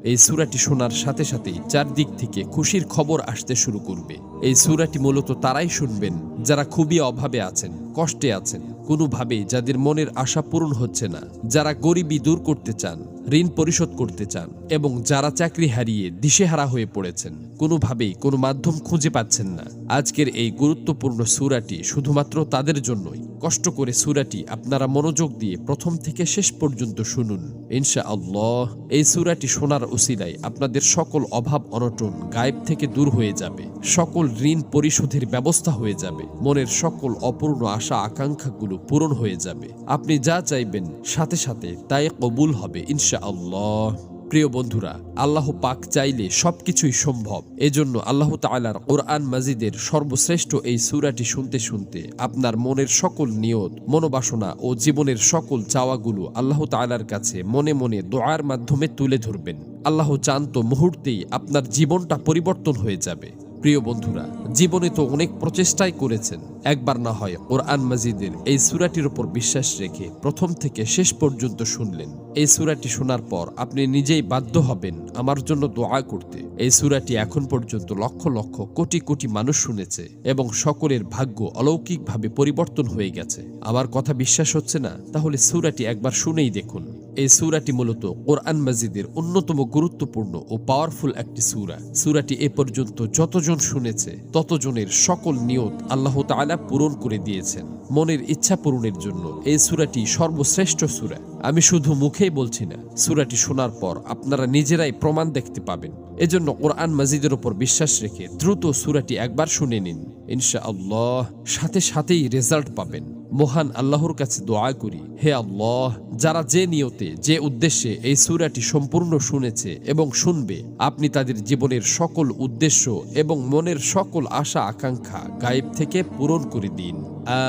এই সূরাটি শোনার সাথে সাথেই চারদিক থেকে খুশির খবর আসতে শুরু করবে। এই সূরাটি মূলত তারাই শুনবেন যারা খুবই অভাবে আছেন, কষ্টে আছেন, কোনোভাবেই যাদের মনের আশা পূরণ হচ্ছে না, যারা গরিবি দূর করতে চান, ঋণ পরিশোধ করতে চান, এবং যারা চাকরি হারিয়ে দিশেহারা হয়ে পড়েছেন, কোনোভাবেই কোনো মাধ্যম খুঁজে পাচ্ছেন না। আজকের এই গুরুত্বপূর্ণ সূরাটি শুধুমাত্র তাদের জন্যই। কষ্ট করে সূরাটি আপনারা মনোযোগ দিয়ে প্রথম থেকে শেষ পর্যন্ত শুনুন। ইনশাআল্লাহ এই সূরাটি শোনার উসিলায় আপনাদের সকল অভাব অনটন গায়েব থেকে দূর হয়ে যাবে, সকল ঋণ পরিশোধের ব্যবস্থা হয়ে যাবে, মনের সকল অপূর্ণ আশা আকাঙ্ক্ষাগুলো পূরণ হয়ে যাবে। আপনি যা চাইবেন সাথে সাথে তাই কবুল হবে ইনশাআল্লাহ। প্রিয় বন্ধুরা, আল্লাহ পাক চাইলে সবকিছুই সম্ভব। এজন্য আল্লাহ তাআলার কোরআন মাজিদের সর্বশ্রেষ্ঠ এই সূরাটি শুনতে শুনতে আপনার মনের সকল নিয়ত, মনোবাসনা ও জীবনের সকল চাওয়াগুলো আল্লাহ তাআলার কাছে মনে মনে দোয়ার মাধ্যমে তুলে ধরবেন। আল্লাহ চান তো মুহূর্তেই আপনার জীবনটা পরিবর্তন হয়ে যাবে। প্রিয় বন্ধুরা, জীবনে তো অনেক প্রচেষ্টাই করেছেন, একবার না হয় কোরআন মাজিদের এই সূরাটির উপর বিশ্বাস রেখে প্রথম থেকে শেষ পর্যন্ত শুনলেন। এই সূরাটি শোনার পর আপনি নিজেই বাধ্য হবেন আমার জন্য দোয়া করতে। এই সূরাটি এখন পর্যন্ত লক্ষ লক্ষ কোটি কোটি মানুষ শুনেছে এবং সকলের ভাগ্য অলৌকিকভাবে পরিবর্তন হয়ে গেছে। আমার কথা বিশ্বাস হচ্ছে না? তাহলে সূরাটি একবার শুনেই দেখুন। এই সূরাটি মূলত কোরআন মাজিদের অন্যতম গুরুত্বপূর্ণ ও পাওয়ারফুল একটি সূরা। সূরাটি এ পর্যন্ত যতজন শুনেছে ততজনের সকল নিয়ত আল্লাহ তাআলা পূরণ করে দিয়েছেন। মনের ইচ্ছা পূরণের জন্য এই সূরাটি সর্বশ্রেষ্ঠ সূরা। আমি শুধু মুখেই বলছি না, সূরাটি শোনার পর আপনারা নিজেরাই প্রমাণ দেখতে পাবেন। এজন্য কোরআন মাজিদের উপর বিশ্বাস রেখে দ্রুত সূরাটি একবার শুনে নিন। ইনশাআল্লাহ সাথে সাথেই রেজাল্ট পাবেন। মহান আল্লাহর কাছে দোয়া করি, হে আল্লাহ, যারা যে নিয়তে, যে উদ্দেশ্যে এই সূরাটি সম্পূর্ণ শুনেছে এবং শুনবে, আপনি তাদের জীবনের সকল উদ্দেশ্য এবং মনের সকল আশা আকাঙ্ক্ষা গায়েব থেকে পূরণ করে দিন।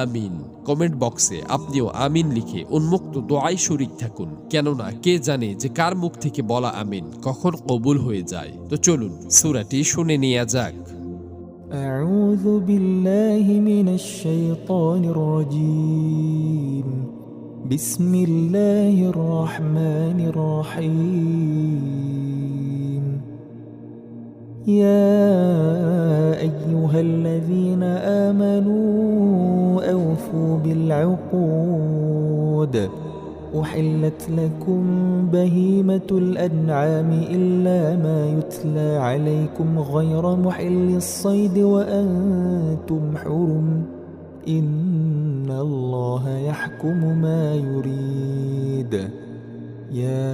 আমিন। কমেন্ট বক্সে আপনিও আমিন লিখে উন্মুক্ত দোয়ায় শরীক থাকুন, কেননা কে জানে যে কার মুখ থেকে বলা আমিন কখন কবুল হয়ে যায়। তো চলুন সূরাটি শুনে নেওয়া যাক। أعوذ بالله من الشيطان الرجيم بسم الله الرحمن الرحيم يا أيها الذين آمنوا أوفوا بالعقود أحلت لكم بهيمة الأنعام إلا ما يتلى عليكم غير محل الصيد وأنتم حرم إن الله يحكم ما يريد يا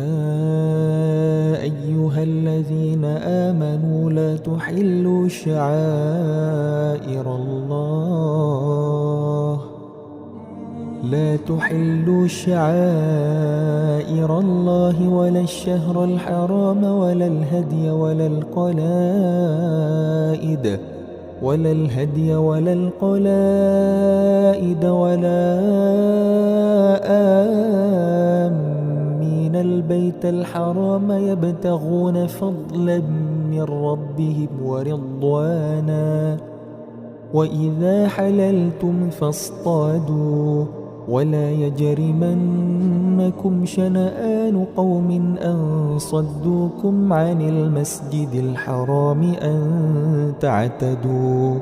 أيها الذين آمنوا لا تحلوا شعائر الله ولا الشهر الحرام ولا الهدي ولا القلائد ولا آمين البيت الحرام يبتغون فضلا من ربهم ورضوانا وإذا حللتم فاصطادوا ولا يجرمنكم شنآن قوم أن صدوكم عن المسجد الحرام أن تعتدوا